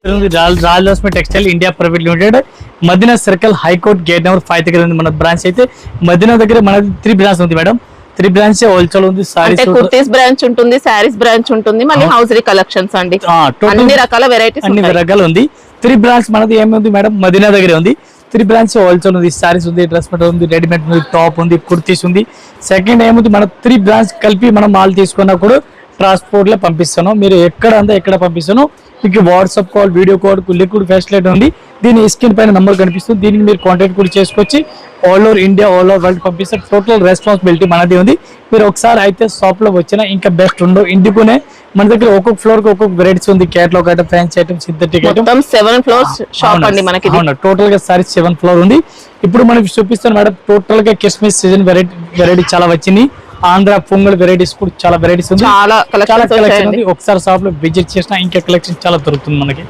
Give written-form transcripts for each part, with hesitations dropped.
Rajalakshmi textile India private limited Madina circle high court gate number 5 దగ్గర ఉంది మన బ్రాంచ్ అయితే. మదీనా దగ్గర మనది 3 బ్రాంచ్ ఉంది మేడం. 3 బ్రాంచ్ హోల్సేల్ ఉంది. అంటే కుర్తీస్ బ్రాంచ్ ఉంటుంది, సారీస్ బ్రాంచ్ ఉంటుంది, మళ్ళీ హౌజరీ కలెక్షన్స్ అండి. అన్ని రకాల వెరైటీస్ అన్ని రకాలు ఉంది. 3 బ్రాంచ్ మనది ఏముంది మేడం, మదీనా దగ్గర ఉంది. 3 బ్రాంచ్ హోల్సేల్ ఉంది, సారీస్ ఉంది, డ్రెస్ మెటీరియల్ ఉంది, రెడీమేడ్ ఉంది, టాప్ ఉంది, కుర్తీస్ ఉంది. సెకండ్ ఏముంది మన 3 బ్రాంచ్ కలిపి మనం మాల్ తీసుకున్నా కూడా ట్రాన్స్పోర్ట్ లో పంపిస్తాను. మీరు ఎక్కడ పంపిస్తాను మీకు WhatsApp call, video call, liquid facility ఉంది. దీని స్క్రీన్ పైన నంబర్ కనిపిస్తుంది. దీనికి మీరు కాంటాక్ట్ కూడా చేసుకొచ్చి all over India, all over world పంపిస్తారు. టోటల్ రెస్పాన్సిబిలిటీ మనది ఉంది. మీరు ఒకసారి అయితే షాప్ లో వచ్చినా ఇంకా బెస్ట్ ఉండవు. ఇందుకునే మన దగ్గర ఒక్కొక్క ఫ్లోర్ కి ఒక్కొక్క వెరైటీస్ ఉంది. Catalogue item, fancy item, synthetic item, 7 floors shop అండి మనకి. టోటల్ గా సారీ 7 ఫ్లోర్ ఉంది. ఇప్పుడు మనకి చూపిస్తాను మేడం. టోటల్ గా క్రిస్మస్ సీజన్ వెరైటీ చాలా వచ్చింది. ఆంధ్ర పొంగల్ వెరైటీస్ కూడా చాలా వెరైటీస్ ఉంది. చాలా కలెక్షన్ ఉంది. ఒకసారి షాప్ లో విజిట్ చేసినా ఇంకా కలెక్షన్ చాలా దొరుకుతుంది మనకి.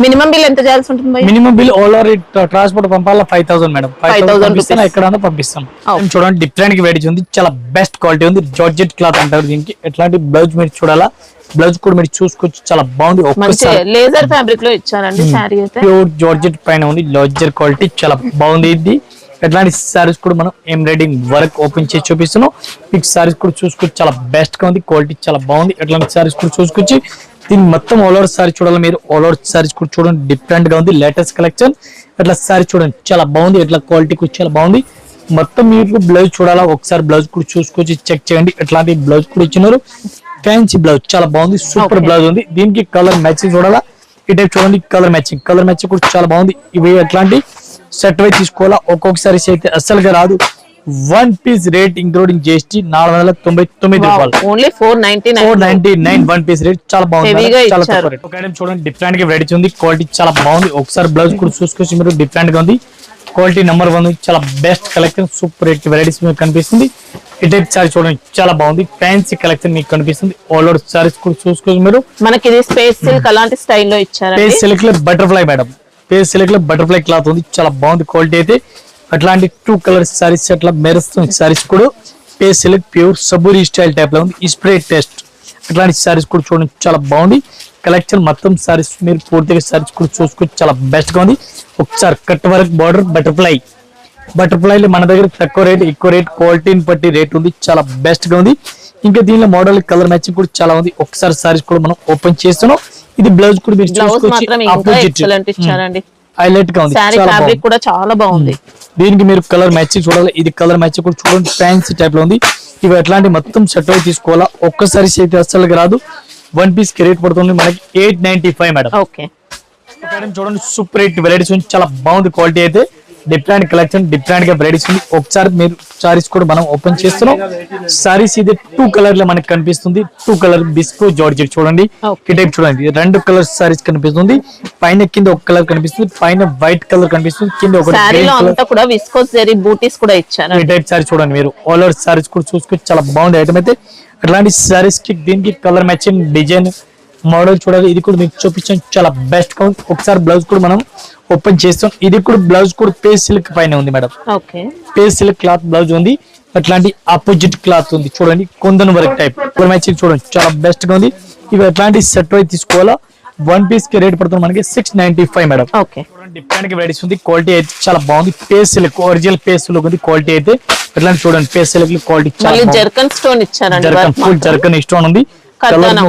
మినిమం బిల్ ఎంత చేయాల్సి ఉంటుంది? Minimum bill all over transport పంపాలా 5000 మేడం. 5000 ఎక్కడైనా పంపిస్తాం. చూడండి డిఫరెంట్ వెరైటీస్ ఉంది. చాలా బెస్ట్ క్వాలిటీ ఉంది. జార్జెట్ క్లాత్ అంటారు దీనికి. ఎట్లాంటి బ్లౌజ్ మీరు చూడాలా, బ్లౌజ్ కూడా మీరు చూసుకోవచ్చు. చాలా బాగుంది. లేజర్ ఫ్యాబ్రిక్ లో ఇచ్చారండి సారీ అయితే. ప్యూర్ జార్జెట్ పైన ఉంది. లేజర్ క్వాలిటీ చాలా బాగుంది. ఇది ఎట్లాంటి సారీస్ కూడా మనం ఎంబ్రాయిడింగ్ వర్క్ ఓపెన్ చేసి చూపిస్తున్నాం. మీకు సారీస్ కూడా చూసుకోవచ్చు. చాలా బెస్ట్ గా ఉంది. క్వాలిటీ చాలా బాగుంది. ఎట్లాంటి సారీస్ కూడా చూసుకోవచ్చు. దీని మొత్తం ఆల్ ఓవర్ సారీ చూడాలి మీరు. ఆల్ ఓవర్ సారీస్ కూడా చూడండి డిఫరెంట్ గా ఉంది. Latest collection. అట్లా సారీ చూడండి చాలా బాగుంది. ఎట్లా క్వాలిటీ కూడా చాలా బాగుంది. మొత్తం మీకు బ్లౌజ్ చూడాలా, ఒకసారి బ్లౌజ్ కూడా చూసుకోవచ్చు, చెక్ చేయండి. ఎట్లాంటి బ్లౌజ్ కూడా ఇచ్చినారు. ఫ్యాన్సీ బ్లౌజ్ చాలా బాగుంది. సూపర్ బ్లౌజ్ ఉంది. దీనికి కలర్ మ్యాచింగ్ చూడాలా. ఈ టైప్ చూడండి కలర్ మ్యాచింగ్ కూడా చాలా బాగుంది. ఇవి ఎట్లాంటి సెట్ వై తీసుకోవాలా. ఒక్కొక్కసారి అయితే అస్సలుగా రాదు. 1 పీస్ రేట్ ఇంక్లూడింగ్ GST 499 రూపాయలు. Only 499 1 piece rate. చాలా బాగుంది. చాలా తక్కువ రేట్. ఒక ఐటమ్ చూడండి డిఫరెంట్ గా వెరైటీ ఉంది. క్వాలిటీ చాలా బాగుంది. ఒకసారి బ్లౌజ్ కూడా చూసుకోవచ్చు మీరు. డిఫరెంట్ గా ఉంది. Quality number 1. చాలా best collection. Super rate varieties మీకు కనిపిస్తుంది. ఈ టైప్ సారీ చూడండి చాలా బాగుంది. ఫ్యాన్సీ కలెక్షన్ మీకు కనిపిస్తుంది. ఆల్ ఓవర్ సారీస్ కూడా చూసుకోవచ్చు మీరు. మనకి ఇది స్పేస్ సిల్క్ అలాంటి స్టైల్లో ఇచ్చారు. స్పేస్ సిల్క్ లో బటర్ఫ్లై మేడం. స్పేస్ సిల్క్ లో బటర్ఫ్లై క్లాత్ ఉంది. చాలా బాగుంది క్వాలిటీ అయితే. అట్లాంటి 2 కలర్స్ సారీస్ అట్లా మెరుస్తుంది. సారీస్ కూడా స్పేస్ సిల్క్ ప్యూర్ సబూరి స్టైల్ టైప్ లో ఉంది. స్ప్రే టెస్ట్ అట్లాంటి సారీస్ కూడా చూడండి చాలా బాగుంది. కలెక్షన్ మొత్తం సారీస్ మీరు పూర్తిగా సారీస్ కూడా చూసుకోవచ్చు. చాలా బెస్ట్ గా ఉంది. ఒకసారి కట్ వర్క్ బార్డర్ బటర్ఫ్లై మన దగ్గర తక్కువ రేట్, ఎక్కువ రేట్, క్వాలిటీని బట్టి రేట్ ఉంది. చాలా బెస్ట్ గా ఉంది. ఇంకా దీనిలో మోడల్ కలర్ మ్యాచింగ్ కూడా చాలా ఉంది. ఒకసారి సారీస్ కూడా మనం ఓపెన్ చేస్తున్నాం. ఇది బ్లౌజ్ కూడా మీరు హైలైట్ గా ఉంది. ఫ్యాబ్రిక్ కూడా చాలా బాగుంది. దీనికి మీరు కలర్ మ్యాచింగ్ చూడాలి. ఇది కలర్ మ్యాచింగ్ కూడా చూడండి ఫ్యాన్సీ టైప్ లో ఉంది. ఇవి ఎట్లాంటి మొత్తం సెట్ అయి తీసుకోవాలా. ఒక్కసారి అయితే అస్సలు రాదు. 1 పీస్ కి రేట్ పడుతుంది మనకి 895 మేడం. ఓకే చూడండి సూపర్ రేట్ వెరైటీస్ ఉంది. చాలా బాగుంది క్వాలిటీ అయితే. డిఫరెంట్ కలెక్షన్, డిఫరెంట్ గా వెరైటీస్ ఉంది. ఒకసారి మీరు సారీస్ కూడా మనం ఓపెన్ చేస్తున్నాం. సారీస్ ఇది 2 కలర్ లో మనకి కనిపిస్తుంది. 2 కలర్ బిస్కో జార్జెట్ చూడండి. ఈ టైప్ చూడండి 2 కలర్ సారీస్ కనిపిస్తుంది. పైన కింద ఒక కలర్ కనిపిస్తుంది. పైన వైట్ కలర్ కనిపిస్తుంది. కింద ఒక విస్కోస్ జరీ బూటీస్ కూడా ఇచ్చారు. ఈ టైప్ సారీ చూడండి మీరు. ఆల్ ఓవర్ సారీస్ కూడా చూసుకొని చాలా బాగుంది ఐటమ్ అయితే. అట్లాంటి సారీస్ కి దీనికి కలర్ మ్యాచింగ్ డిజైన్ మోడల్ చూడాలి. ఇది కూడా మీకు చూపించాం. చాలా బెస్ట్ గా ఉంది. ఒకసారి బ్లౌజ్ కూడా మనం ఓపెన్ చేస్తాం. ఇది కూడా బ్లౌజ్ కూడా పేస్ సిల్క్ పైన ఉంది madam. Pace silk cloth blouse ఉంది. అట్లాంటి ఆపోజిట్ క్లాత్ ఉంది చూడండి. కొందన్ వర్క్ టైప్ మ్యాచింగ్ చూడండి చాలా బెస్ట్ గా ఉంది. ఇవి ఎట్లాంటి సెట్ వై తీసుకోవాలా. 1 పీస్ కి రేట్ పడుతుంది మనకి 695 మేడం. డిఫరెంట్ వెరైటీస్ ఉంది. క్వాలిటీ అయితే చాలా బాగుంది. Pace silk original pace silk ఉంది. క్వాలిటీ అయితే ఎట్లాంటి చూడండి pace silk quality zircon stone ఇచ్చారండి. ఫుల్ జర్కన్ స్టోన్ ఉంది. కడదానా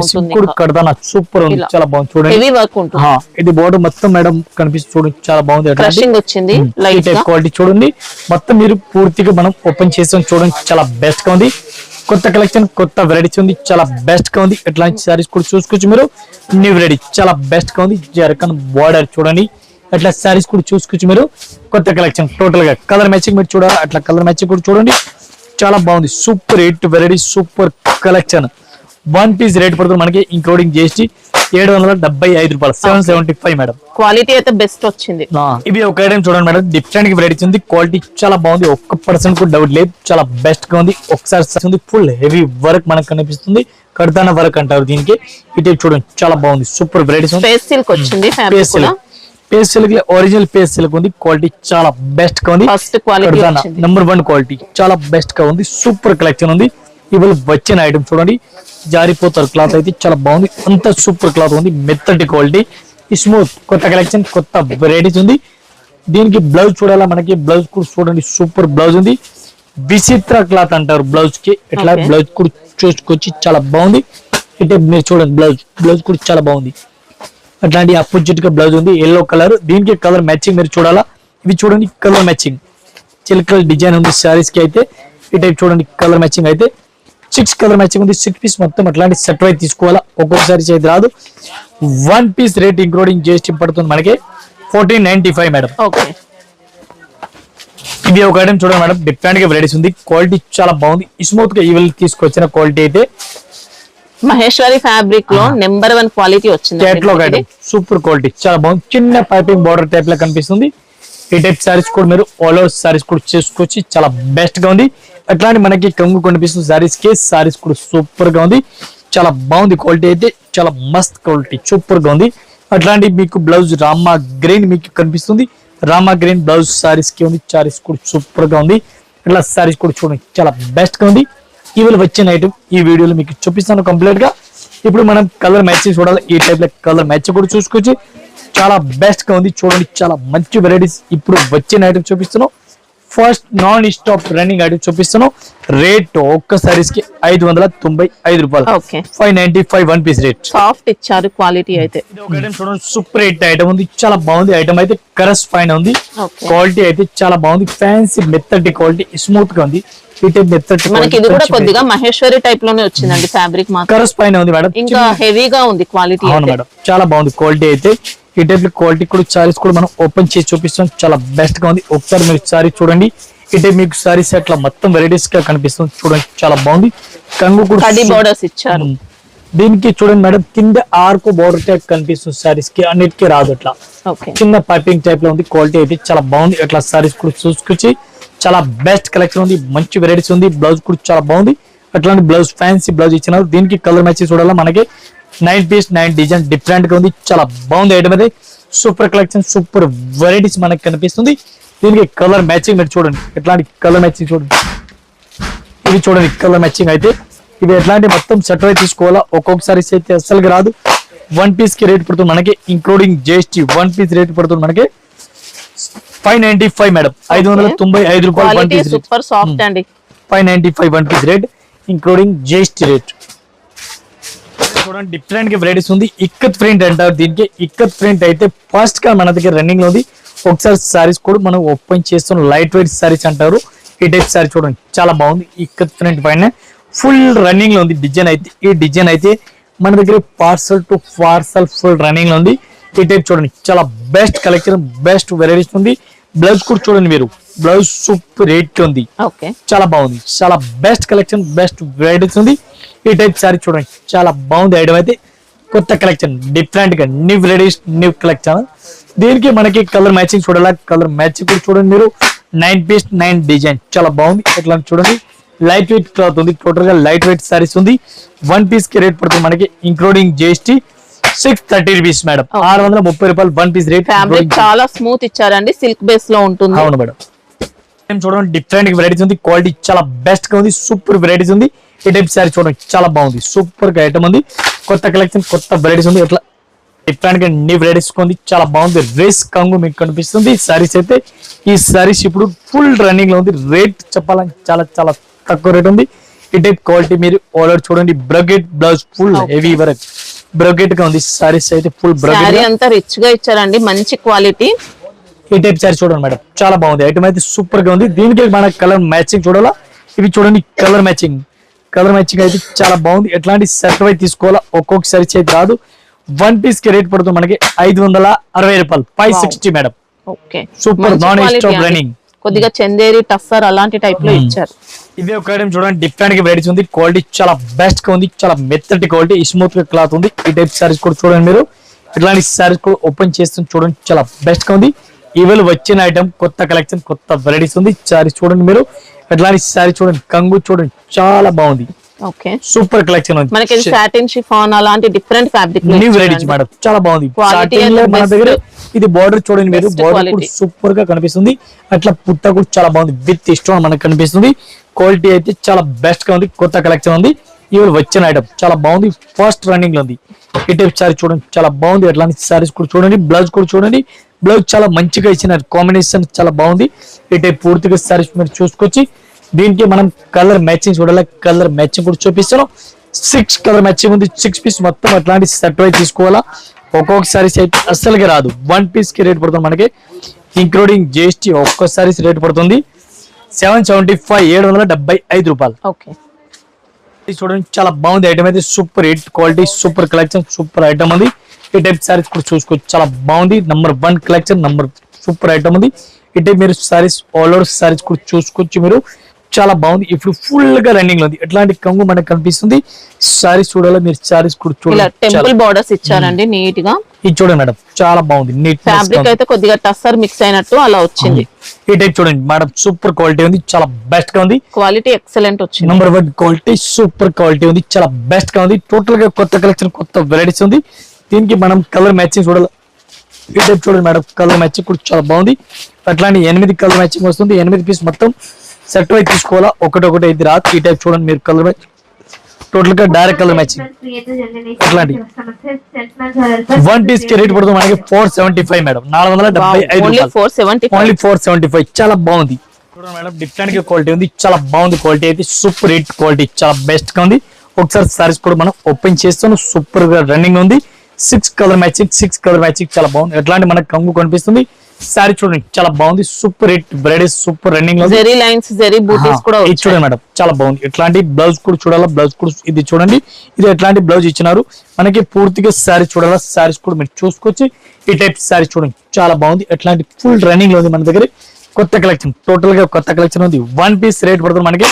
సూపర్ ఉంది. చాలా బాగుంది చూడండి. ఇది బోర్డర్ మొత్తం మేడం కనిపిస్తుంది చూడండి. చాలా బాగుంది. క్వాలిటీ చూడండి. మొత్తం మీరు పూర్తిగా మనం ఓపెన్ చేసాం చూడండి. చాలా బెస్ట్ గా ఉంది. కొత్త కలెక్షన్, కొత్త వెరైటీస్ ఉంది. చాలా బెస్ట్ గా ఉంది. ఎట్లాంటి సారీస్ కూడా చూసుకోవచ్చు మీరు. న్యూ వెరైటీ చాలా బెస్ట్ గా ఉంది. జర్కన్ బోర్డర్ చూడండి. అట్లా సారీస్ కూడా చూసుకోవచ్చు మీరు. కొత్త కలెక్షన్ టోటల్ గా కలర్ మ్యాచింగ్ మీరు చూడాలి. అట్లా కలర్ మ్యాచింగ్ కూడా చూడండి. చాలా బాగుంది. Super hit variety, super collection. 1 piece rate పడుతుంది మనకి ఇంక్లూడింగ్ GST 775 రూపాయలు. 775 మేడం. క్వాలిటీ అయితే బెస్ట్ వచ్చింది. ఇవి ఒక ఐటమ్ చూడండి మేడం. డిఫరెంట్ వెరైటీస్ ఉంది. క్వాలిటీ చాలా బాగుంది. 1% కూడా డౌట్ లేదు. చాలా బెస్ట్ గా ఉంది. ఒకసారి ఫుల్ హెవీ వర్క్ మనకు కనిపిస్తుంది. కడతాన వర్క్ అంటారు దీనికి. ఇటు చూడండి చాలా బాగుంది. సూపర్ వెరైటీస్ ఉంది. పేస్ సిల్క్ వచ్చింది. Pace silk original pace silk ఉంది. క్వాలిటీ చాలా బెస్ట్ గా ఉంది. నెంబర్ 1 క్వాలిటీ చాలా బెస్ట్ గా ఉంది. సూపర్ కలెక్షన్ ఉంది. ఇవాళ వచ్చిన ఐటమ్ చూడండి. జారిపోతారు క్లాత్ అయితే చాలా బాగుంది. అంత సూపర్ క్లాత్ ఉంది. మెత్తటి క్వాలిటీ స్మూత్ కొత్త కలెక్షన్ కొత్త వెరైటీస్ ఉంది. దీనికి బ్లౌజ్ చూడాలా మనకి, బ్లౌజ్ కూడా చూడండి సూపర్ బ్లౌజ్ ఉంది. విచిత్ర క్లాత్ అంటారు బ్లౌజ్ కి, ఇట్లా బ్లౌజ్ కూడా చూసుకొచ్చి చాలా బాగుంది. అంటే మీరు చూడండి బ్లౌజ్ కూడా చాలా బాగుంది. అట్లాంటి అపోజిట్ గా బ్లౌజ్ ఉంది ఎల్లో కలర్. దీనికి కలర్ మ్యాచింగ్ మీరు చూడాలా, ఇవి చూడండి కలర్ మ్యాచింగ్ చిలకల డిజైన్ ఉంది శారీస్ కి అయితే. ఈ టైప్ చూడండి కలర్ మ్యాచింగ్ అయితే 6 కలర్ మ్యాచింగ్ ఉంది. 6 పీస్ మొత్తం అట్లాంటి సెట్ వైజ్ తీసుకోవాలా, ఒక్కొక్కసారి అయితే రాదు. 1 పీస్ రేట్ ఇంక్లూడింగ్ జిఎస్టీ పడుతుంది మనకి 1495 మేడం. ఓకే, ఇది ఒక ఐటమ్ చూడండి మేడం, డిఫరెంట్ గా వెరైటీస్ ఉంది. క్వాలిటీ చాలా బాగుంది, స్మూత్ గా ఈవెల్ తీసుకొచ్చిన క్వాలిటీ అయితే. మహేశ్వరి ఫ్యాబ్రిక్ లో నెంబర్ 1 క్వాలిటీ వచ్చింది. కేటలాగ్ ఐటమ్ సూపర్ క్వాలిటీ చాలా బాగుంది. చిన్న పైపింగ్ బార్డర్ టైప్ లా కనిపిస్తుంది. ఈ టైప్ సారీస్ కూడా మీరు ఆల్ ఓవర్ సారీస్ కూడా చేసుకోవచ్చు, చాలా బెస్ట్ గా ఉంది. అట్లాంటి మనకి కంగు కనిపిస్తుంది సారీస్ కి. సారీస్ కూడా సూపర్ గా ఉంది, చాలా బాగుంది. క్వాలిటీ అయితే చాలా మస్త్ క్వాలిటీ సూపర్ గా ఉంది. అట్లాంటి మీకు బ్లౌజ్ రామా గ్రీన్ మీకు కనిపిస్తుంది. రామా గ్రీన్ బ్లౌజ్ సారీస్ కి ఉంది. సారీస్ కూడా సూపర్ గా ఉంది. ఇట్లా సారీస్ కూడా చూడండి చాలా బెస్ట్ గా ఉంది. ఇవాళ వచ్చిన ఐటమ్ ఈ వీడియోలో మీకు చూపిస్తాను కంప్లీట్ గా. ఇప్పుడు మనం కలర్ మ్యాచింగ్ చూడాలి. ఈ టైప్ లో కలర్ మ్యాచ్ కూడా చూసుకోవచ్చు, చాలా బెస్ట్ గా ఉంది. చూడండి చాలా మంచి వెరైటీస్ ఇప్పుడు వచ్చిన ఐటమ్ చూపిస్తున్నాం. First non stop running item చూపిస్తున్నాం. రేట్ ఒక్క సారీస్ కి 595 రూపాయలు. 595 1 పీస్ రేట్. సాఫ్ట్ ఇచ్చారు క్వాలిటీ అయితే. ఇది ఒక ఐటమ్ చూడండి సూపర్ హిట్ ఐటమ్ ఉంది, చాలా బాగుంది. ఐటమ్ అయితే కరస్ పైన ఉంది. క్వాలిటీ అయితే చాలా బాగుంది, ఫ్యాన్సీ మెత్తటి క్వాలిటీ, స్మూత్ గా ఉంది. మనకి ఇది కూడా కొద్దిగా మహేశ్వరి టైప్ లోనే వచ్చిందండి ఫ్యాబ్రిక్ మాత్రం. కరస్ పైన ఉంది మేడం, ఇంకా హెవీగా ఉంది క్వాలిటీ. అవును మేడం, చాలా బాగుంది క్వాలిటీ అయితే. ఈ టైప్ క్వాలిటీ కూడా సారీస్ కూడా మనం ఓపెన్ చేసి చూపిస్తాం, చాలా బెస్ట్ గా ఉంది. ఒకసారి మీరు సారీ చూడండి. ఈ టైప్ మీకు సారీస్ అట్లా మొత్తం వెరైటీస్ గా కనిపిస్తుంది, చూడండి చాలా బాగుంది. కంగు కూడా కడి బోర్డర్స్ ఇచ్చారు. దీనికి చూడండి మేడం, కింద ఆర్కు బోర్డర్ టైప్ కనిపిస్తుంది సారీస్ కి, అన్నిటికీ రాదు అట్లా. చిన్న పైపింగ్ టైప్ లో ఉంది. క్వాలిటీ అయితే చాలా బాగుంది. అట్లా సారీస్ కూడా చూసుకొచ్చి చాలా బెస్ట్ కలెక్షన్ ఉంది, మంచి వెరైటీస్ ఉంది. బ్లౌజ్ కూడా చాలా బాగుంది. అట్లాంటి బ్లౌజ్ ఫ్యాన్సీ బ్లౌజ్ ఇచ్చినారు. దీనికి కలర్ మ్యాచ్ చూడాలా మనకి 9 పీస్ 9 డిజైన్ డిఫరెంట్ గా ఉంది, చాలా బాగుంది ఐటమ్ అయితే. సూపర్ కలెక్షన్ సూపర్ వెరైటీస్ మనకి కనిపిస్తుంది. దీనికి కలర్ మ్యాచింగ్ మీరు చూడండి, ఎట్లాంటి కలర్ మ్యాచింగ్ చూడండి. ఇవి చూడండి కలర్ మ్యాచింగ్ అయితే. ఇవి ఎట్లాంటి మొత్తం సెట్ అయి తీసుకోవాలా, ఒక్కొక్కసారి అయితే అస్సలుగా రాదు. 1 పీస్ కి రేట్ పడుతుంది మనకి ఇంక్లూడింగ్ జిఎస్టీ. 1 పీస్ రేట్ పడుతుంది మనకి 595 మేడం, 595 రూపాయలు 1 పీస్. సూపర్ సాఫ్ట్ అండి. 595 1 piece rate including GST rate. చూడండి డిఫరెంట్ గా వెరైటీస్ ఉంది. ఇక్కత్ ప్రింట్ అంటారు దీనికి. ఇక్కత్ ప్రింట్ అయితే ఫస్ట్ గా మన దగ్గర రన్నింగ్ లో ఉంది. ఒకసారి సారీస్ కూడా మనం ఓపెన్ చేస్తున్న లైట్ వెయిట్ సారీస్ అంటారు. ఈ టైప్ సారీ చూడండి చాలా బాగుంది. ఇక్కత్ ప్రింట్ పైన ఫుల్ రన్నింగ్ లో ఉంది డిజైన్ అయితే. ఈ డిజైన్ అయితే మన దగ్గర parcel to parcel full running లో ఉంది. ఈ టైప్ చూడండి చాలా బెస్ట్ కలెక్షన్, బెస్ట్ వెరైటీస్ ఉంది. బ్లౌజ్ కూడా చూడండి మీరు, బ్లౌజ్ సూపర్ రేట్ ఉంది, చాలా బాగుంది. చాలా బెస్ట్ కలెక్షన్, బెస్ట్ వెరైటీస్ ఉంది. ఈ టైప్ సారీ చూడండి చాలా బాగుంది. ఐటమ్ అయితే కొత్త కలెక్షన్, డిఫరెంట్ గా న్యూ వెరైటీస్, న్యూ కలెక్షన్. దీనికి మనకి కలర్ మ్యాచింగ్ చూడాలా, కలర్ మ్యాచింగ్ కూడా చూడండి మీరు. 9 పీస్ 9 డిజైన్ చాలా బాగుంది. ఎట్లా చూడండి లైట్ వెయిట్ క్లాత్ ఉంది, టోటల్ గా లైట్ వెయిట్ సారీస్ ఉంది. 1 పీస్ కి రేట్ పడుతుంది మనకి ఇంక్లూడింగ్ జిఎస్టీ 630 రూపీస్ మేడం, 630 రూపాయలు 1 పీస్ రేట్. ఫ్యాబ్రిక్ చాలా స్మూత్ ఇచ్చారండి, సిల్క్ బేస్ లో ఉంటుంది. అవును మేడం, చూడండి డిఫరెంట్ వెరైటీస్ ఉంది. క్వాలిటీ చాలా బెస్ట్ గా ఉంది, సూపర్ వెరైటీస్ ఉంది. ఈ టైప్ సారీ చూడండి చాలా బాగుంది, సూపర్ గా ఐటమ్ ఉంది. కొత్త కలెక్షన్, కొత్త వెరైటీస్ ఉంది. ఇట్లా డిఫరెంట్ గా న్యూ వెరైటీస్ ఉంది, చాలా బాగుంది. రేస్ కంగు మీకు కనిపిస్తుంది సారీస్ అయితే. ఈ సారీస్ ఇప్పుడు ఫుల్ రన్నింగ్ లో ఉంది. రేట్ చెప్పాలని చాలా చాలా తక్కువ రేట్ ఉంది. ఈ టైప్ క్వాలిటీ మీరు ఆర్డర్ చూడండి. బ్రగెట్ బ్లౌజ్ ఫుల్ హెవీ వర్క్, బ్రగెట్ గా ఉంది సారీస్ అయితే. ఫుల్ బ్రగెట్ అంతా రిచ్ గా ఇచ్చారండి, మంచి క్వాలిటీ. ఈ టైప్ సారీ చూడండి మేడం, చాలా బాగుంది. ఐటమ్ అయితే సూపర్ గా ఉంది. దీనికి మన కలర్ మ్యాచింగ్ చూడాలా. ఇవి చూడండి కలర్ మ్యాచింగ్, కలర్ మ్యాచింగ్ అయితే చాలా బాగుంది. ఎట్లాంటి సెట్ వై తీసుకోవాలా, ఒక్కొక్క సారీ అయితే రాదు. 1 పీస్ కి రేట్ పడుతుంది మనకి 560 రూపాయలు, 560 madam. Super non stop running. కొద్దిగా చందేరి టస్సర్ అలాంటి టైప్ లో ఇచ్చారు. ఇదే ఒక ఐటమ్ చూడండి డిఫరెంట్ గా వెరైటీస్ ఉంది. క్వాలిటీ చాలా బెస్ట్ గా ఉంది, చాలా మెత్తటి క్వాలిటీ, స్మూత్ గా క్లాత్ ఉంది. ఈ టైప్ సారీస్ కూడా చూడండి మీరు. ఇట్లాంటి సారీస్ కూడా ఓపెన్ చేస్తుంది చూడండి, చాలా బెస్ట్ గా ఉంది. ఇవాళ వచ్చిన ఐటమ్ కొత్త కలెక్షన్, కొత్త వెరైటీస్ ఉంది. సారీస్ చూడండి మీరు. ఇట్లాంటి సారీ చూడండి, కంగు చూడండి చాలా బాగుంది. సూపర్ కలెక్షన్ ఉంది. మనకి సాటిన్ షిఫాన్ అలాంటి different fabric new varieties madam, చాలా బాగుంది. స్టార్టింగ్ లో మన దగ్గర ఇది బార్డర్ చూడండి మీరు, బార్డర్ కూడా సూపర్ గా కనిపిస్తుంది. అట్లా పుట్ట కూడా చాలా బాగుంది, విత్ స్టోన్ మనకు కనిపిస్తుంది. క్వాలిటీ అయితే చాలా బెస్ట్ గా ఉంది, కొత్త కలెక్షన్ ఉంది. ఇవి వచ్చిన ఐటమ్ చాలా బాగుంది, ఫస్ట్ రన్నింగ్ లో ఉంది. ఈ టైప్ సారీ చూడండి చాలా బాగుంది. అట్లాంటి సారీస్ కూడా చూడండి, బ్లౌజ్ కూడా చూడండి, బ్లౌజ్ చాలా మంచిగా ఇచ్చిన కాంబినేషన్ చాలా బాగుంది. ఈ టైప్ పూర్తిగా సారీస్ మీరు చూసుకొచ్చి దీనికి మనం కలర్ మ్యాచింగ్ చూడాలి, కలర్ మ్యాచింగ్ కూడా చూపిస్తాను. 6 కలర్ మ్యాచింగ్ ఉంది, 6 పీస్ మొత్తం అట్లాంటి సెట్ వైజ్ తీసుకోవాలా. ఒక్కొక్క సారీస్ అయితే అస్సలుగా రాదు, 1 పీస్ కి రేట్ పడుతుంది మనకి ఇంక్లూడింగ్ జిఎస్టీ. ఒక్కొక్క సారీస్ రేట్ పడుతుంది 775 775 రూపాయలు. ఓకే, చూడండి చాలా బాగుంది ఐటమ్ అయితే, super hit quality, super collection, super item ఉంది. ఈ టైప్ సారీస్ కూడా చూసుకోవచ్చు చాలా బాగుంది, number 1 collection, number super item ఉంది. ఈ టైప్ మీరు సారీస్ ఆల్ ఓవర్ సారీస్ కూడా చూసుకోవచ్చు మీరు, చాలా బాగుంది. ఇప్పుడు ఫుల్ గా రన్నింగ్ లో ఉంది, ఎట్లాంటి కంగు మనకు కనిపిస్తుంది. సారీస్ చూడాలి మీరు, సారీస్ కూడా చూడాలి. టెంపుల్ బోర్డర్స్ ఇచ్చారండి నీట్ గా. ఇది చూడండి మేడం చాలా బాగుంది, నీట్ ఫ్యాబ్రిక్ అయితే కొద్దిగా టస్సర్ మిక్స్ అయినట్టు అలా వచ్చింది. ఈ టైప్ చూడండి మేడం, సూపర్ క్వాలిటీ ఉంది, చాలా బెస్ట్ గా ఉంది. క్వాలిటీ ఎక్సలెంట్ వచ్చింది, నంబర్ 1 క్వాలిటీ, సూపర్ క్వాలిటీ ఉంది, చాలా బెస్ట్ గా ఉంది. టోటల్ గా కొత్త కలెక్షన్, కొత్త వెరైటీస్ ఉంది. దీనికి మనం కలర్ మ్యాచింగ్ చూడాలి. ఈ టైప్ చూడండి మేడం, కలర్ మ్యాచింగ్ కూడా చాలా బాగుంది. అట్లాంటి 8 కలర్ మ్యాచింగ్ వస్తుంది, 8 పీస్ మొత్తం సెట్ వైజ్ తీసుకోవాలా, ఒకటి అయితే రాదు. ఈ టైప్ చూడండి మీరు, కలర్ మ్యాచ్ టోటల్ గా డైరెక్ట్ కలర్ మ్యాచింగ్. అట్లాంటి 1 పీస్ కి రేట్ పడుతుంది మనకి 475 మేడం, 475 ఓన్లీ రూపాయలు. 475. ఓన్లీ 475, చాలా బాగుంది. చూడండి మేడం, డిఫరెంట్ గా క్వాలిటీ ఉంది, చాలా బాగుంది. క్వాలిటీ అయితే సూపర్ హిట్ క్వాలిటీ, చాలా బెస్ట్ గా ఉంది. ఒకసారి సారీస్ కూడా మనం ఓపెన్ చేస్తాను, సూపర్ గా రన్నింగ్ ఉంది. 6 కలర్ మ్యాచింగ్ చాలా బాగుంది. ఎట్లాంటి మనకు కంగు కనిపిస్తుంది. సారీ చూడండి చాలా బాగుంది, సూపర్ హిట్ బ్రైడెస్, సూపర్ రన్నింగ్ లో జెరీ లైన్స్, జెరీ బూటీస్ కూడా ఇది చూడండి మేడం, చాలా బాగుంది. ఎట్లాంటి బ్లౌజ్ కూడా చూడాలా, బ్లౌజ్ కూడా ఇది చూడండి, ఇది ఎట్లాంటి బ్లౌజ్ ఇచ్చినారు మనకి. పూర్తిగా సారీ చూడాలా, సారీస్ కూడా మీరు చూసుకొచ్చి ఈ టైప్ సారీ చూడండి చాలా బాగుంది. ఎట్లాంటి ఫుల్ రన్నింగ్ లో ఉంది మన దగ్గర, కొత్త కలెక్షన్, టోటల్ గా కొత్త కలెక్షన్ ఉంది. 1 పీస్ రేట్ పడుతుంది మనకి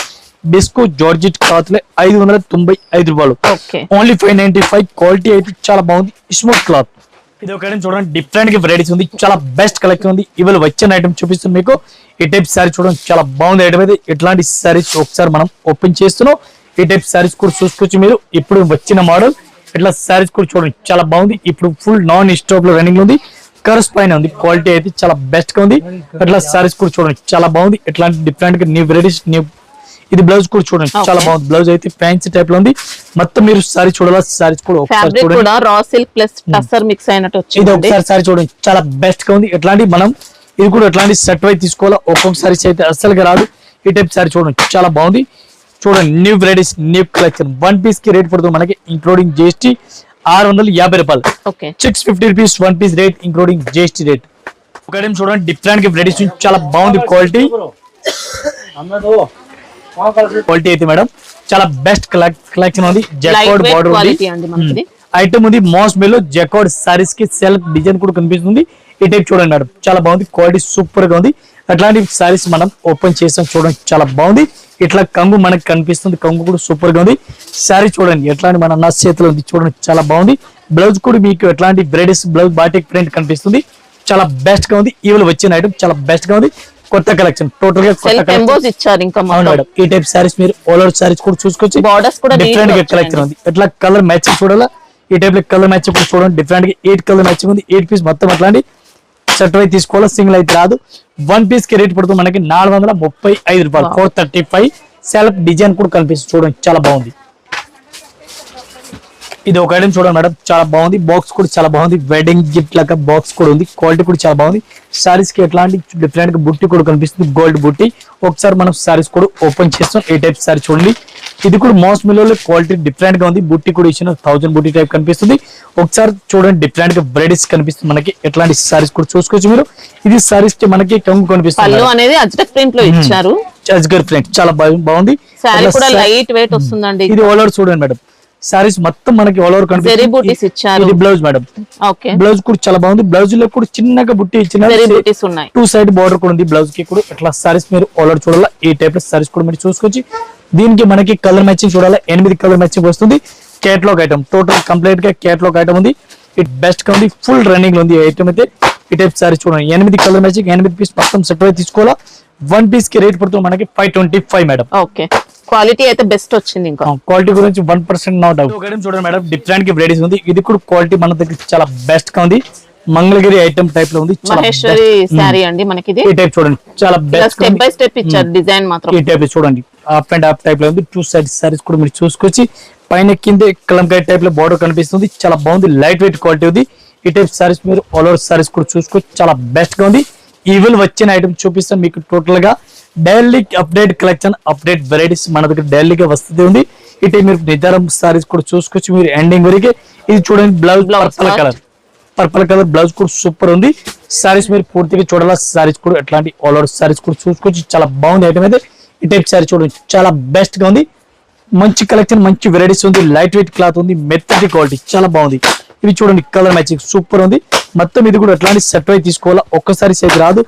డిస్కో జార్జిట్ క్లాత్ 595 రూపాయలు, ఓన్లీ 595. క్వాలిటీ అయితే చాలా బాగుంది, స్మూత్ క్లాత్. ఇది ఒక ఐటమ్ చూడండి, డిఫరెంట్ గా వెరైటీస్ ఉంది, చాలా బెస్ట్ కలెక్షన్ ఉంది. ఇవాళ వచ్చిన ఐటమ్ చూపిస్తుంది మీకు. ఈ టైప్ సారీ చూడండి చాలా బాగుంది ఐటమ్ అయితే. ఇట్లాంటి సారీస్ ఒకసారి మనం ఓపెన్ చేస్తున్నాం. ఈ టైప్ సారీస్ కూడా చూసుకోవచ్చు మీరు. ఇప్పుడు వచ్చిన మోడల్ ఇట్లా సారీస్ కూడా చూడండి చాలా బాగుంది. ఇప్పుడు ఫుల్ నాన్ స్టాప్ లో రన్నింగ్ ఉంది, కర్స్ పైన ఉంది. క్వాలిటీ అయితే చాలా బెస్ట్ గా ఉంది. ఇట్లా సారీస్ కూడా చూడండి చాలా బాగుంది. ఇట్లాంటి డిఫరెంట్ గా న్యూ వెరైటీస్, న్యూ. ఇది బ్లౌజ్ కూడా చూడండి చాలా బాగుంది. బ్లౌజ్ అయితే ఫ్యాన్సీ టైప్ లో ఉంది. మొత్తం మీరు సారీ చూడాలి, సారీస్ కూడా ఒకసారి చూడండి. Raw silk plus tussar mix అయినట్టు వచ్చింది. ఇది ఒకసారి సారీ చూడండి చాలా బెస్ట్ గా ఉంది. ఎట్లాంటి మనం ఇది కూడా ఎట్లాంటి సెట్ వైజ్ తీసుకోవాలా, ఒక్కొక్క సారీస్ అయితే అస్సలుగా రాదు. ఈ టైప్ సారీ చూడండి చాలా బాగుంది. చూడండి new varieties, new collection. 1 piece కి రేట్ పడుతుంది మనకి ఇంక్లూడింగ్ జిఎస్టీ 650 రూపాయలు. 650 rupees 1 piece rate including GST rate. ఒక ఐటమ్ చూడండి డిఫరెంట్ గా వెరైటీస్ చాలా బాగుంది. క్వాలిటీ అయితే మేడం చాలా బెస్ట్ కలెక్షన్ ఉంది. జకార్డ్ బార్డర్ ఉంది, ఐటమ్ ఉంది. మాస్ మేలో జకార్డ్ సారీస్ కి సెల్ఫ్ డిజైన్ కూడా కనిపిస్తుంది. ఈ టైప్ చూడండి మేడం చాలా బాగుంది. క్వాలిటీ సూపర్ గా ఉంది. అట్లాంటి సారీస్ మనం ఓపెన్ చేసాం చూడండి చాలా బాగుంది. ఇట్లా కంగు మనకు కనిపిస్తుంది, కంగు కూడా సూపర్ గా ఉంది. సారీ చూడండి ఎట్లాంటి మన నా చేతిలో ఉంది చూడండి చాలా బాగుంది. బ్లౌజ్ కూడా మీకు ఎట్లాంటి బ్రైడెస్ బ్లౌజ్ బాటిక్ ప్రింట్ కనిపిస్తుంది, చాలా బెస్ట్ గా ఉంది. ఇవాళ వచ్చిన ఐటమ్ చాలా బెస్ట్ గా ఉంది, కొత్త కలెక్షన్. టోటల్ గా ఇచ్చారు ఇంకా మేడం. ఈ టైప్ సారీస్ మీరు ఆల్ ఓవర్ సారీస్ కూడా చూసుకోవచ్చు. బోర్డర్స్ కూడా డిఫరెంట్ గా కలెక్షన్ ఉంది. ఎట్లా కలర్ మ్యాచింగ్ చూడాలా, ఈ టైప్ లో కలర్ మ్యాచింగ్ కూడా చూడండి. డిఫరెంట్ గా 8 కలర్ మ్యాచింగ్ ఉంది. 8 పీస్ మొత్తం అట్లాంటి సెట్ వైజ్ తీసుకోవాలా, సింగిల్ అయితే రాదు. 1 పీస్ కి రేట్ పడుతుంది మనకి 435 రూపాయలు, 435. సెల్ఫ్ డిజైన్ కూడా కనిపిస్తుంది చూడండి చాలా బాగుంది. ఇది ఒక ఐటమ్ చూడండి మేడం చాలా బాగుంది. బాక్స్ కూడా చాలా బాగుంది, వెడ్డింగ్ గిఫ్ట్ లాగా బాక్స్ కూడా ఉంది. క్వాలిటీ కూడా చాలా బాగుంది. సారీస్ కి ఎట్లాంటి డిఫరెంట్ గా బుట్టి కూడా కనిపిస్తుంది, గోల్డ్ బుట్టి. ఒకసారి మనం సారీస్ కూడా ఓపెన్ చేస్తాం. ఈ టైప్ సారీ చూడండి, ఇది కూడా మాస్ మిల్లో క్వాలిటీ డిఫరెంట్ గా ఉంది. బుట్టి కూడా ఇచ్చిన 1000 బుట్టి టైప్ కనిపిస్తుంది. ఒకసారి చూడండి డిఫరెంట్ గా వెరైటీస్ కనిపిస్తుంది మనకి. ఎట్లాంటి సారీస్ కూడా చూసుకోవచ్చు మీరు. ఇది సారీస్ కి మనకి కంగు కనిపిస్తుంది అనేది అజ్రక్ ప్రింట్ లో ఇచ్చారు. అజ్గర్ ప్రింట్ చాలా బాగుంది. సారీ కూడా లైట్ వెయిట్ వస్తుందండి. ఇది ఆల్ ఓవర్ చూడండి మేడం, సారీస్ మొత్తం మనకి ఆల్ ఓవర్ కనిపిస్తుంది. ఇది బ్లౌజ్ మేడం, బ్లౌజ్ కూడా చాలా బాగుంది. బ్లౌజ్ లో కూడా చిన్నగా బుట్టి ఇచ్చిన 2 సైడ్ బార్డర్ కూడా ఉంది బ్లౌజ్ కి కూడా. ఇట్లా సారీస్ మీరు ఆల్ ఓవర్ చూడాలా. ఈ టైప్ లో సారీస్ కూడా మీరు చూసుకోవచ్చు. దీనికి మనకి కలర్ మ్యాచింగ్ చూడాలా, 8 కలర్ మ్యాచింగ్ వస్తుంది. కేటలాగ్ ఐటమ్, టోటల్ కంప్లీట్ గా కేటలాగ్ ఐటమ్ ఉంది. ఇట్ బెస్ట్ గా ఉంది, ఫుల్ రన్నింగ్ లో ఉంది ఐటమ్ అయితే. ఈ టైప్ సారీ చూడండి 8 కలర్ మ్యాచింగ్, 8 పీస్ మొత్తం సెట్ అయితే తీసుకోవాలా. 1 పీస్ కి రేట్ పడుతుంది మనకి 525 మేడం. ఓకే, క్వాలిటీ అయితే బెస్ట్ వచ్చింది. ఇంకా క్వాలిటీ గురించి 1% నో డౌట్. చూడండి మేడం డిఫరెంట్ గా వెరైటీస్ ఉంది. ఇది కూడా క్వాలిటీ మన దగ్గర చాలా బెస్ట్ గా ఉంది. మంగళగిరి ఐటమ్ టైప్ లో ఉంది, చాలా మహేశ్వరి శారీ అండి మనకి ఇది. ఈ టైప్ చూడండి చాలా బెస్ట్ స్టెప్ బై స్టెప్ ఇచ్చారు డిజైన్ మాత్రం. ఈ టైప్ చూడండి అప్ అండ్ అప్ టైప్ లో ఉంది. టూ సైడ్ సారీస్ కూడా మీరు చూసుకొచ్చి పైన కింద కలంకాయ టైప్ లో బార్డర్ కనిపిస్తుంది, చాలా బాగుంది, లైట్ వెయిట్ క్వాలిటీ ఉంది. ఈ టైప్ సారీస్ మీరు ఆల్ ఓవర్ సారీస్ కూడా చూసుకోవచ్చు, చాలా బెస్ట్ గా ఉంది. ఈవిల్ వచ్చిన ఐటమ్ చూపిస్తాం మీకు. టోటల్ గా daily update collection, update varieties మన దగ్గర డైలీగా వస్తుంది ఉంది. ఇటు మీరు నిదారం సారీస్ కూడా చూసుకోవచ్చు మీరు ఎండింగ్ వరకే. ఇది చూడండి బ్లౌజ్ పర్పల్ కలర్ బ్లౌజ్ కూడా సూపర్ ఉంది. సారీస్ మీరు పూర్తిగా చూడాలా, సారీస్ కూడా ఎట్లాంటి ఆల్ ఓవర్ సారీస్ కూడా చూసుకోవచ్చు, చాలా బాగుంది ఐటమ్ అయితే. ఈ టైప్ సారీ చూడండి చాలా బెస్ట్ గా ఉంది, మంచి కలెక్షన్, మంచి వెరైటీస్ ఉంది, లైట్ వెయిట్ క్లాత్ ఉంది, మెత్తటి క్వాలిటీ చాలా బాగుంది. ఇవి చూడండి కలర్ మ్యాచింగ్ సూపర్ ఉంది. మొత్తం ఇది కూడా ఎట్లాంటి సెట్ అయి తీసుకోవాలా, ఒక్కసారి సైజ్ రాదు.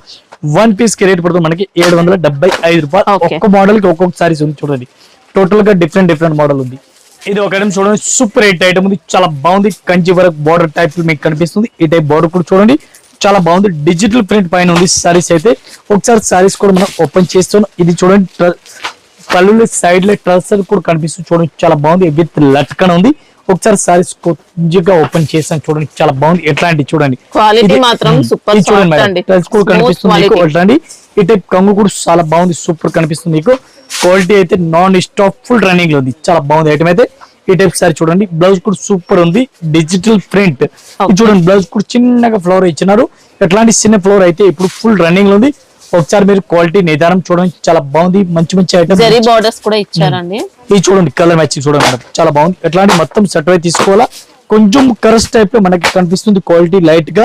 వన్ పీస్ కి రేట్ పడుతుంది మనకి 775 రూపాయలు. ఒక్క మోడల్ కి ఒక్కొక్క సారీస్ ఉంది చూడండి, టోటల్ గా డిఫరెంట్ మోడల్ ఉంది. ఇది ఒక ఐటమ్ చూడండి సూపర్ హిట్ ఐటమ్ ఉంది, చాలా బాగుంది. కంచి వరకు బార్డర్ టైప్ మీకు కనిపిస్తుంది. ఈ టైప్ బార్డర్ కూడా చూడండి చాలా బాగుంది, డిజిటల్ ప్రింట్ పైన ఉంది సారీస్ అయితే. ఒకసారి సారీస్ కూడా మనం ఓపెన్ చేస్తున్నాం. ఇది చూడండి పళ్ళు సైడ్ లో ట్రస్సర్ కూడా కనిపిస్తుంది చూడండి, చాలా బాగుంది, విత్ లట్కన్ ఉంది. ఒకసారి సారీస్ కొంచెంగా ఓపెన్ చేసాను చూడండి, చాలా బాగుంది. ఎట్లాంటి చూడండి క్వాలిటీ మాత్రం సూపర్ చూడండి మేడం, టైల్స్ కూడా కనిపిస్తుంది మీకు. ఎట్లాంటి ఈ టైప్ కంగు కూడా చాలా బాగుంది, సూపర్ కనిపిస్తుంది మీకు. క్వాలిటీ అయితే నాన్ స్టాప్ ఫుల్ రన్నింగ్ లో ఉంది, చాలా బాగుంది ఐటమ్ అయితే. ఈ టైప్ సారీ చూడండి, బ్లౌజ్ కూడా సూపర్ ఉంది, డిజిటల్ ప్రింట్. చూడండి బ్లౌజ్ కూడా చిన్నగా ఫ్లవర్ ఇచ్చినారు, ఎట్లాంటి చిన్న ఫ్లవర్ అయితే ఇప్పుడు ఫుల్ రన్నింగ్ లో ఉంది. ఒకసారి మీరు క్వాలిటీ నిదానం చూడండి, చాలా బాగుంది, మంచి ఐటమ్. జరీ బోర్డర్స్ కూడా ఇచ్చారండి. ఇది చూడండి కలర్ మ్యాచింగ్ చూడండి మేడం, చాలా బాగుంది. ఎట్లాంటి మొత్తం సెట్ అయి తీసుకోవాలా, కొంచెం కరస్ టైప్ లో మనకి కనిపిస్తుంది. క్వాలిటీ లైట్ గా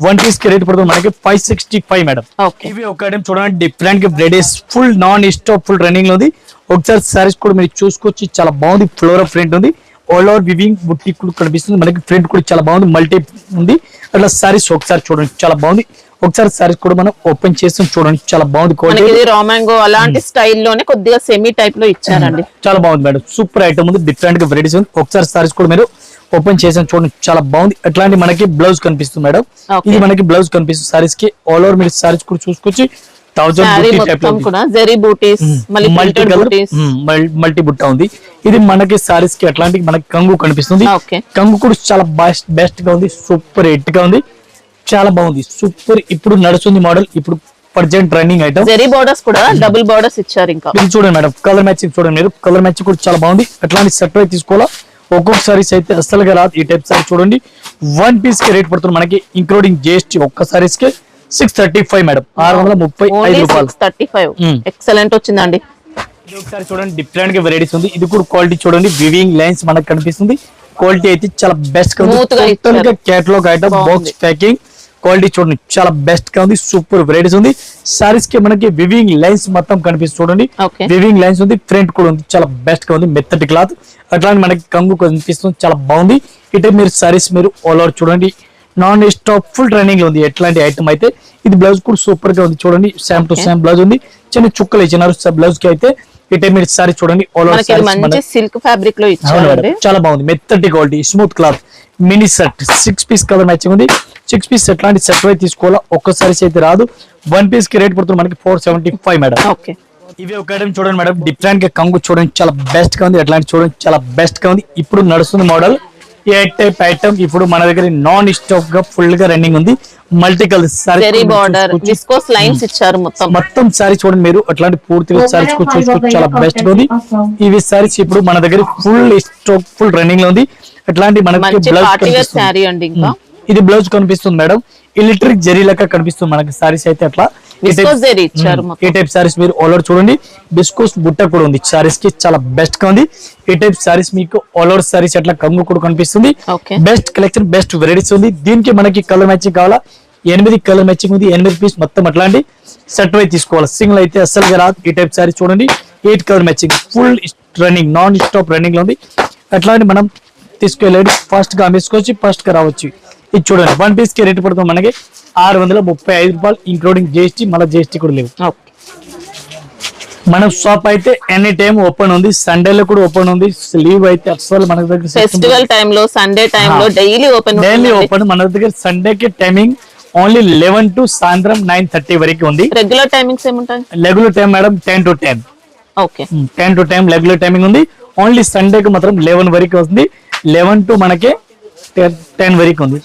వన్ పీస్ కి రేట్ పడుతుంది మనకి 565 మేడం. ఇవి ఒక ఐటమ్ చూడండి డిఫరెంట్ గా బ్రెడేస్ full non stop full running లో ఉంది. ఒకసారి సారీస్ కూడా మీరు చూసుకోవచ్చు, చాలా బాగుంది, ఫ్లోర్ ప్రింట్ ఉంది, ఆల్ ఓవర్ వివింగ్ బుట్టి కూడా కనిపిస్తుంది మనకి. ప్రింట్ కూడా చాలా బాగుంది, మల్టీ ఉంది. అట్లా సారీస్ ఒకసారి చూడండి చాలా బాగుంది. ఒకసారి సారీస్ కూడా మనం ఓపెన్ చేస్తాం చూడండి, చాలా బాగుంది క్వాలిటీ. రోమాంగో అలాంటి స్టైల్లోనే కొద్దిగా సెమీ టైప్ లో ఇచ్చారండి, చాలా బాగుంది మేడం, సూపర్ ఐటమ్ ఉంది, డిఫరెంట్ గా వెరైటీస్ ఉంది. ఒకసారి సారీస్ కూడా మీరు ఓపెన్ చేసాం చూడండి, చాలా బాగుంది. అట్లాంటి మనకి బ్లౌజ్ కనిపిస్తుంది మేడం, ఇది మనకి బ్లౌజ్ కనిపిస్తుంది సారీస్ కి. ఆల్ ఓవర్ మీరు సారీస్ కూడా చూసుకోవచ్చు, మల్టీ బుట్ట ఉంది. ఇది మనకి సారీస్ కి అట్లాంటి మనకి కంగు కనిపిస్తుంది. కంగు కూడా చాలా బెస్ట్ గా ఉంది, సూపర్ హిట్ గా ఉంది, చాలా బాగుంది, సూపర్. ఇప్పుడు నడుస్తుంది మోడల్, ఇప్పుడు present running item. Zari borders కూడా డబుల్ బోర్డర్స్ ఇచ్చారు. ఇంకా ఇది చూడండి మేడం, కలర్ మ్యాచింగ్ చూడండి మీరు, కలర్ మ్యాచింగ్ కూడా చాలా బాగుంది. అట్లాంటి సెట్ అయి తీసుకోవాలా, ఒక్కొక్క సారీస్ అయితే అసలుగా రాదు. ఈ టైప్ సారీ చూడండి, వన్ పీస్ కి రేట్ పడుతుంది మనకి ఇంక్లూడింగ్ జిఎస్టీ. ఒక్క సారీస్ కి 635 మేడం, 635 రూపాయలు. ఎక్సలెంట్ వచ్చిందండి. ఒకసారి చూడండి డిఫరెంట్ గా వెరైటీస్ ఉంది. ఇది కూడా క్వాలిటీ చూడండి, వివింగ్ లైన్స్ మనకు కనిపిస్తుంది. క్వాలిటీ అయితే చాలా బెస్ట్ గా ఉంది, catalogue item, box packing. Quality చూడండి చాలా బెస్ట్ గా ఉంది, సూపర్ వెరైటీస్ ఉంది. సారీస్ కి మనకి వివింగ్ లైన్స్ మొత్తం కనిపిస్తుంది చూడండి, వివింగ్ లైన్స్ ఉంది, ప్రింట్ కూడా ఉంది, చాలా బెస్ట్ గా ఉంది, మెత్తటి క్లాత్. అట్లాంటి మనకి కంగు కనిపిస్తుంది, చాలా బాగుంది. ఇటే మీరు సారీస్ మీరు ఆల్ ఓవర్ చూడండి, నాన్ స్టాప్ ఫుల్ రన్నింగ్ లో ఉంది. ఎట్లాంటి ఐటమ్ అయితే ఇది బ్లౌజ్ కూడా సూపర్ గా ఉంది చూడండి, సేమ్ టు సేమ్ బ్లౌజ్ ఉంది, చిన్న చుక్కలు ఇచ్చినారు బ్లౌజ్ కి అయితే. ఇటే మీరు సారీ చూడండి, ఆల్ ఓవర్ సిల్క్ ఫ్యాబ్రిక్ లో ఇచ్చారు, చాలా బాగుంది, మెత్తటి quality, smooth cloth, mini set 6 piece colour matching ఉంది. 6 పీస్ ఎట్లాంటి సెట్ అయి తీసుకోవాలా, ఒక్కసారి అయితే రాదు. వన్ పీస్ కి రేట్ పడుతుంది మనకి 475 మేడం. ఇవి ఒక ఐటమ్ చూడండి మేడం, డిఫరెంట్ గా కంగు చూడండి, చాలా బెస్ట్ గా ఉంది. అట్లాంటి చూడండి చాలా బెస్ట్ గా ఉంది. ఇప్పుడు నడుస్తుంది మోడల్ ఈ టైప్ ఐటమ్. ఇప్పుడు మన దగ్గర నాన్ స్టాప్ గా ఫుల్ గా రన్నింగ్ ఉంది. Multi colour sorry border viscose lines ఇచ్చారు, మొత్తం సారీ చూడండి మీరు. అట్లాంటి పూర్తిగా సారీస్ చూసుకోవచ్చు, చాలా బెస్ట్ గా ఉంది. ఇవి సారీస్ ఇప్పుడు మన దగ్గర ఫుల్ స్టాక్ ఫుల్ రన్నింగ్ లో ఉంది. అట్లాంటి మనకి బ్లౌజ్ ఇది బ్లౌజ్ కనిపిస్తుంది మేడం, ఎలక్ట్రిక్ జరీ లెక్క కనిపిస్తుంది మనకి సారీస్ అయితే. అట్లా ఈ టైప్ సారీస్ మీరు ఆల్ ఓవర్ చూడండి, బిస్కోస్ బుట్ట కూడా ఉంది సారీస్ కి, చాలా బెస్ట్ గా ఉంది. ఈ టైప్ సారీస్ మీకు ఆల్ ఓవర్ సారీస్ అట్లా కంగు కూడా కనిపిస్తుంది. బెస్ట్ కలెక్షన్, బెస్ట్ వెరైటీస్ ఉంది. దీనికి మనకి కలర్ మ్యాచింగ్ కావాలా, 8 కలర్ మ్యాచింగ్ ఉంది, 8 పీస్ మొత్తం అట్లాంటి సెట్ అయి తీసుకోవాలి. సింగిల్ అయితే అసలుగా రాదు. ఈ టైప్ సారీస్ చూడండి, 8 colour matching full running, non stop running లో ఉంది. అట్లాంటి మనం తీసుకెళ్ళి ఫాస్ట్ గా అమ్మేసుకోవచ్చు, ఫాస్ట్ గా రావచ్చు. ఇది చూడండి, వన్ పీస్ కి రేట్ పడుతుంది మనకి 635 రూపాయలు, ఇంక్లూడింగ్ జిఎస్టీ. మళ్ళీ జిఎస్టీ కూడా లేవు. మన షాప్ అయితే ఎనీ టైం ఓపెన్ ఉంది, సండేలో కూడా ఓపెన్ ఉంది. లీవ్ అయితే అసలు మన దగ్గర ఫెస్టివల్ టైం లో, సండే టైం లో డైలీ ఓపెన్. మన దగ్గర సండే కి టైమింగ్ ఓన్లీ 11 to సాయంత్రం 9:30 వరకు ఉంది. రెగ్యులర్ టైమింగ్స్ ఏముంటాయి? Regular time madam 10 to 10. 10 to 10 regular timing ఉంది. ఓన్లీ సండే కి మాత్రం 11 వరకు వస్తుంది. 11 to మనకి 10 వరకు ఉంది.